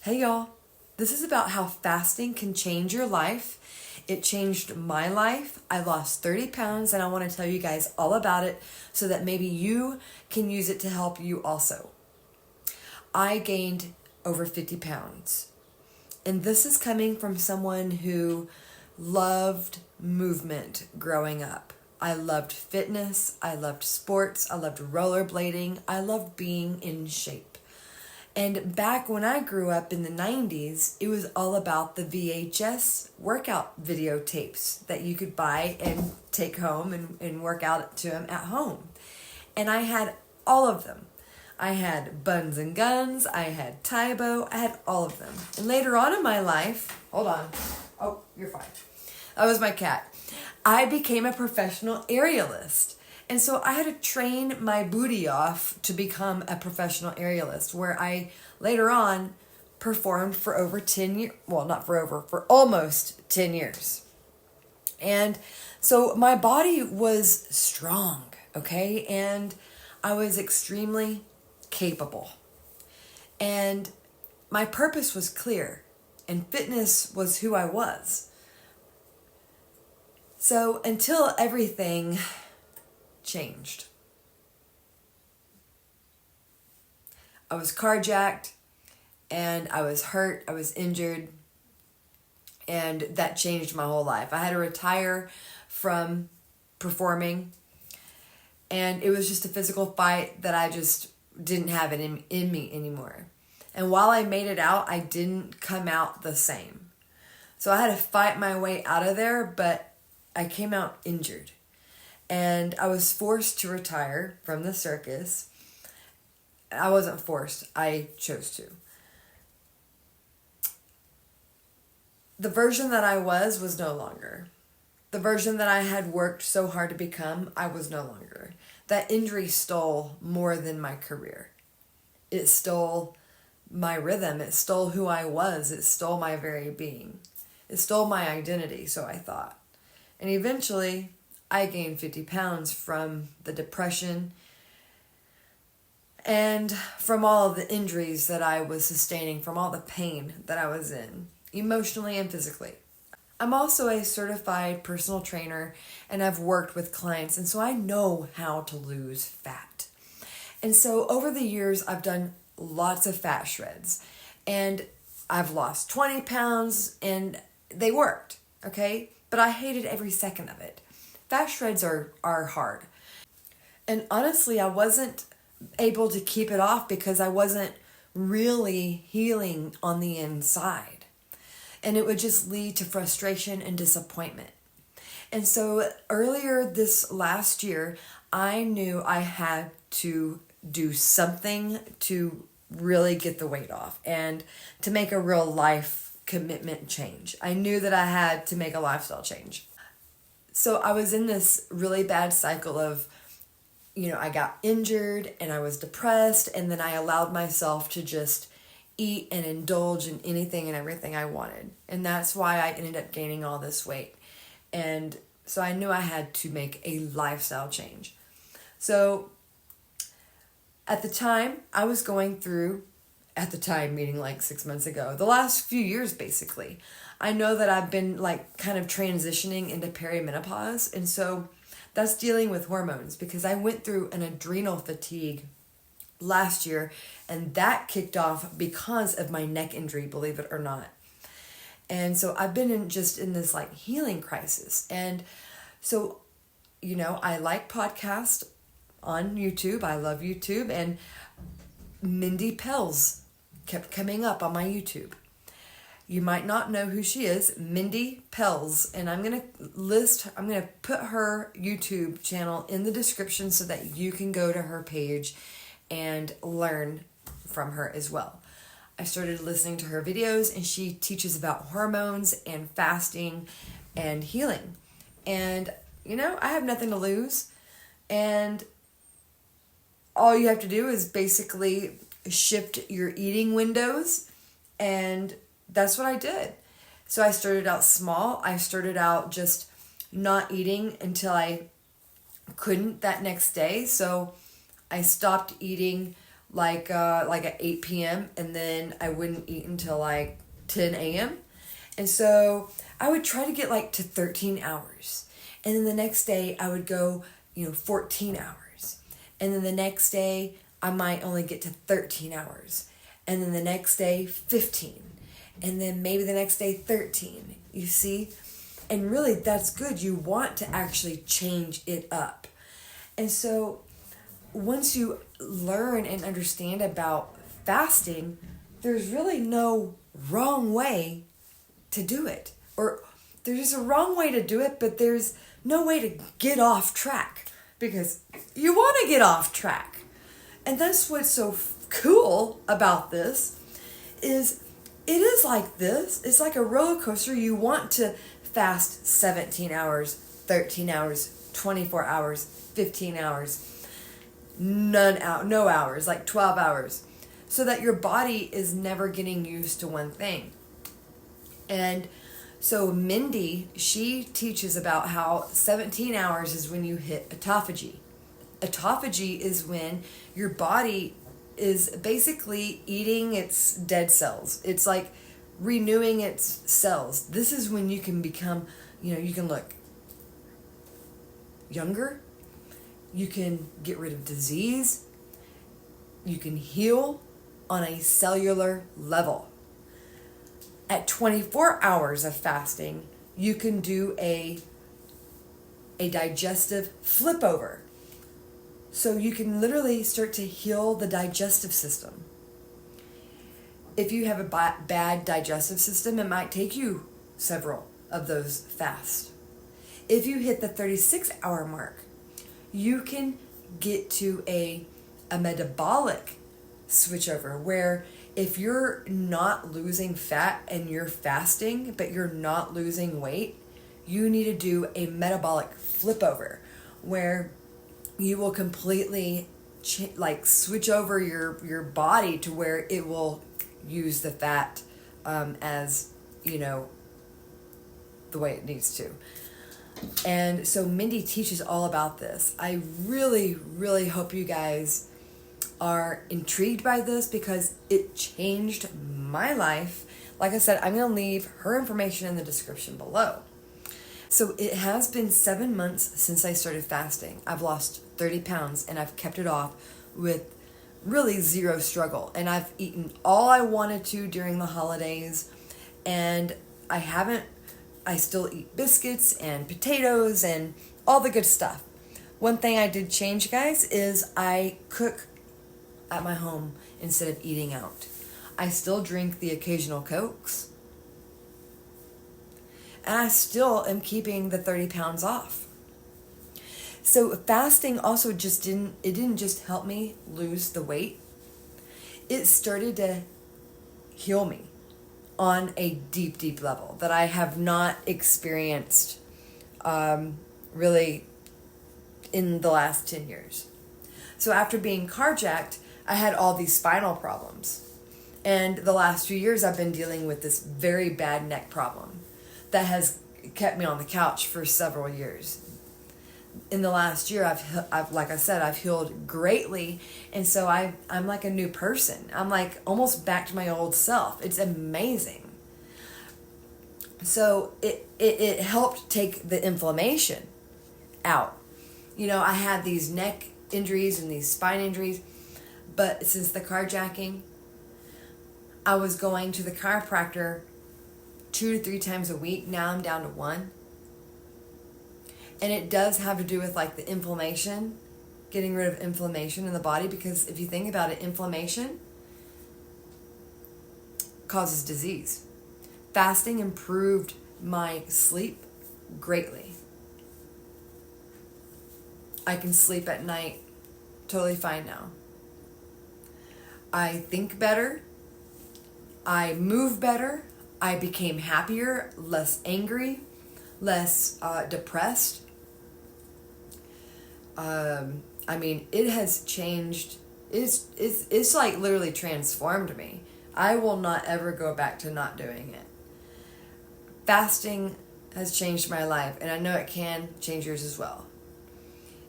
Hey y'all, this is about how fasting can change your life. It changed my life. I lost 30 pounds and I want to tell you guys all about it so that maybe you can use it to help you also. I gained over 50 pounds. And this is coming from someone who loved movement growing up. I loved fitness, I loved sports, I loved rollerblading, I loved being in shape. And back when I grew up in the 90s, it was all about the VHS workout videotapes that you could buy and take home and work out to them at home. And I had all of them. I had Buns and Guns, I had Tybo, I had all of them. And later on in my life, hold on. Oh, you're fine. That was my cat. I became a professional aerialist. And so I had to train my booty off to become a professional aerialist, where I later on performed for over 10 years. Well, not for over, for almost 10 years. And so my body was strong, okay? And I was extremely capable. And my purpose was clear, and fitness was who I was. So until everything changed. I was carjacked and I was hurt, I was injured, and that changed my whole life. I had to retire from performing, and it was just a physical fight that I just didn't have it in me anymore. And while I made it out, I didn't come out the same. So I had to fight my way out of there, but I came out injured. And I was forced to retire from the circus. I wasn't forced. I chose to. The version that I was no longer. The version that I had worked so hard to become, I was no longer. That injury stole more than my career. It stole my rhythm. It stole who I was. It stole my very being. It stole my identity, so I thought. And eventually, I gained 50 pounds from the depression and from all of the injuries that I was sustaining, from all the pain that I was in, emotionally and physically. I'm also a certified personal trainer, and I've worked with clients, and so I know how to lose fat. And so over the years, I've done lots of fat shreds, and I've lost 20 pounds, and they worked, okay? But I hated every second of it. Fat shreds are hard. And honestly, I wasn't able to keep it off because I wasn't really healing on the inside. And it would just lead to frustration and disappointment. And so earlier this last year, I knew I had to do something to really get the weight off and to make a real life commitment change. I knew that I had to make a lifestyle change. So I was in this really bad cycle of, I got injured and I was depressed, and then I allowed myself to just eat and indulge in anything and everything I wanted. And that's why I ended up gaining all this weight. And so I knew I had to make a lifestyle change. So at the time, I was going through, meaning like 6 months ago, the last few years basically, I know that I've been kind of transitioning into perimenopause. And so that's dealing with hormones, because I went through an adrenal fatigue last year, and that kicked off because of my neck injury, believe it or not. And so I've been in this healing crisis. And so, I like podcasts on YouTube. I love YouTube. And Mindy Pelz kept coming up on my YouTube. You might not know who she is, Mindy Pelz, and I'm going to put her YouTube channel in the description so that you can go to her page and learn from her as well. I started listening to her videos, and she teaches about hormones and fasting and healing. And, I have nothing to lose, and all you have to do is basically shift your eating windows, and that's what I did. So I started out small. I started out just not eating until I couldn't that next day. So I stopped eating like at 8 p.m. and then I wouldn't eat until like 10 a.m. And so I would try to get like to 13 hours. And then the next day I would go, 14 hours. And then the next day I might only get to 13 hours. And then the next day 15. And then maybe the next day 13. You see? And really that's good. You want to actually change it up. And so once you learn and understand about fasting, there's really no wrong way to do it. Or there's a wrong way to do it, but there's no way to get off track, because you want to get off track. And that's what's so cool about this is it is like this. It's like a roller coaster. You want to fast 17 hours, 13 hours, 24 hours, 15 hours, no hours, like 12 hours, so that your body is never getting used to one thing. And so Mindy, she teaches about how 17 hours is when you hit autophagy. Autophagy is when your body is basically eating its dead cells. It's like renewing its cells. This is when you can become, you can look younger. You can get rid of disease. You can heal on a cellular level. At 24 hours of fasting, you can do a digestive flip over. So you can literally start to heal the digestive system. If you have a bad digestive system, it might take you several of those fasts. If you hit the 36-hour mark, you can get to a metabolic switchover, where if you're not losing fat and you're fasting, but you're not losing weight, you need to do a metabolic flip over, where you will completely switch over your body to where it will use the fat as the way it needs to. And so Mindy teaches all about this. I really, really hope you guys are intrigued by this, because it changed my life. Like I said, I'm going to leave her information in the description below. So it has been 7 months since I started fasting. I've lost 30 pounds and I've kept it off with really zero struggle. And I've eaten all I wanted to during the holidays, and I still eat biscuits and potatoes and all the good stuff. One thing I did change, guys, is I cook at my home instead of eating out. I still drink the occasional Cokes, and I still am keeping the 30 pounds off. So fasting also didn't just help me lose the weight. It started to heal me on a deep, deep level that I have not experienced really in the last 10 years. So after being carjacked, I had all these spinal problems. And the last few years I've been dealing with this very bad neck problem that has kept me on the couch for several years. In the last year, I've like I said, I've healed greatly. And so I'm like a new person. I'm like almost back to my old self. It's amazing. So it helped take the inflammation out. I had these neck injuries and these spine injuries. But since the carjacking, I was going to the chiropractor 2 to 3 times a week. Now I'm down to 1. And it does have to do with like the inflammation, getting rid of inflammation in the body. Because if you think about it, inflammation causes disease. Fasting improved my sleep greatly. I can sleep at night totally fine now. I think better. I move better. I became happier, less angry, less depressed. It has changed. It's like literally transformed me. I will not ever go back to not doing it. Fasting has changed my life, and I know it can change yours as well.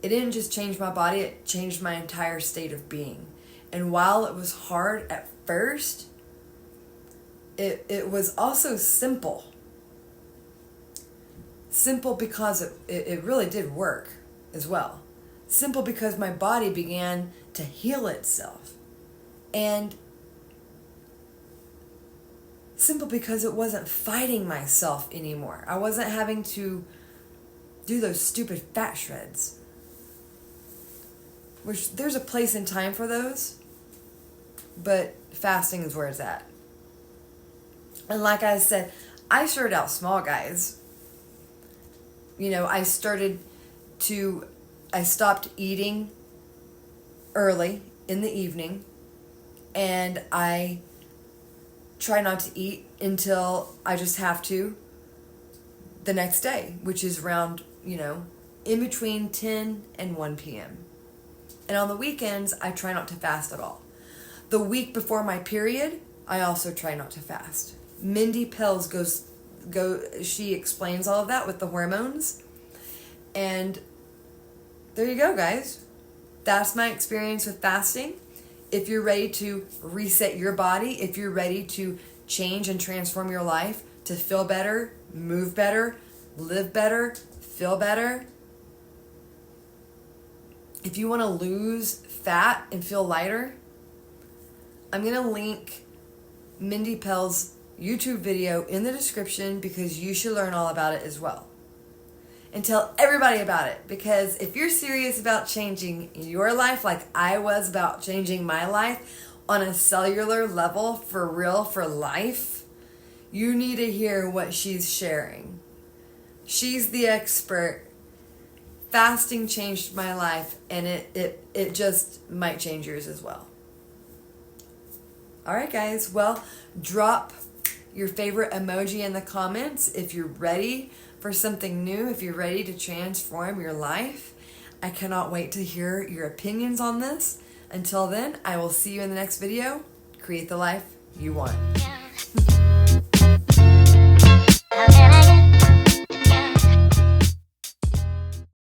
It didn't just change my body, it changed my entire state of being. And while it was hard at first, it was also simple. Simple because it really did work as well. Simple because my body began to heal itself. And simple because it wasn't fighting myself anymore. I wasn't having to do those stupid fat shreds. Which there's a place and time for those, but fasting is where it's at. And like I said, I started out small, guys. You know, I stopped eating early in the evening, and I try not to eat until I just have to the next day, which is around, in between 10 and 1 p.m. And on the weekends, I try not to fast at all. The week before my period, I also try not to fast. Mindy Pelz she explains all of that with the hormones. And there you go, guys. That's my experience with fasting. If you're ready to reset your body, if you're ready to change and transform your life to feel better, move better, live better, feel better. If you want to lose fat and feel lighter, I'm going to link Mindy Pelz's YouTube video in the description because you should learn all about it as well. And tell everybody about it, because if you're serious about changing your life like I was about changing my life on a cellular level, for real, for life, you need to hear what she's sharing. She's the expert. Fasting changed my life, and it just might change yours as well. All right, guys. Well, drop your favorite emoji in the comments if you're ready for something new, if you're ready to transform your life. I cannot wait to hear your opinions on this. Until then, I will see you in the next video. Create the life you want.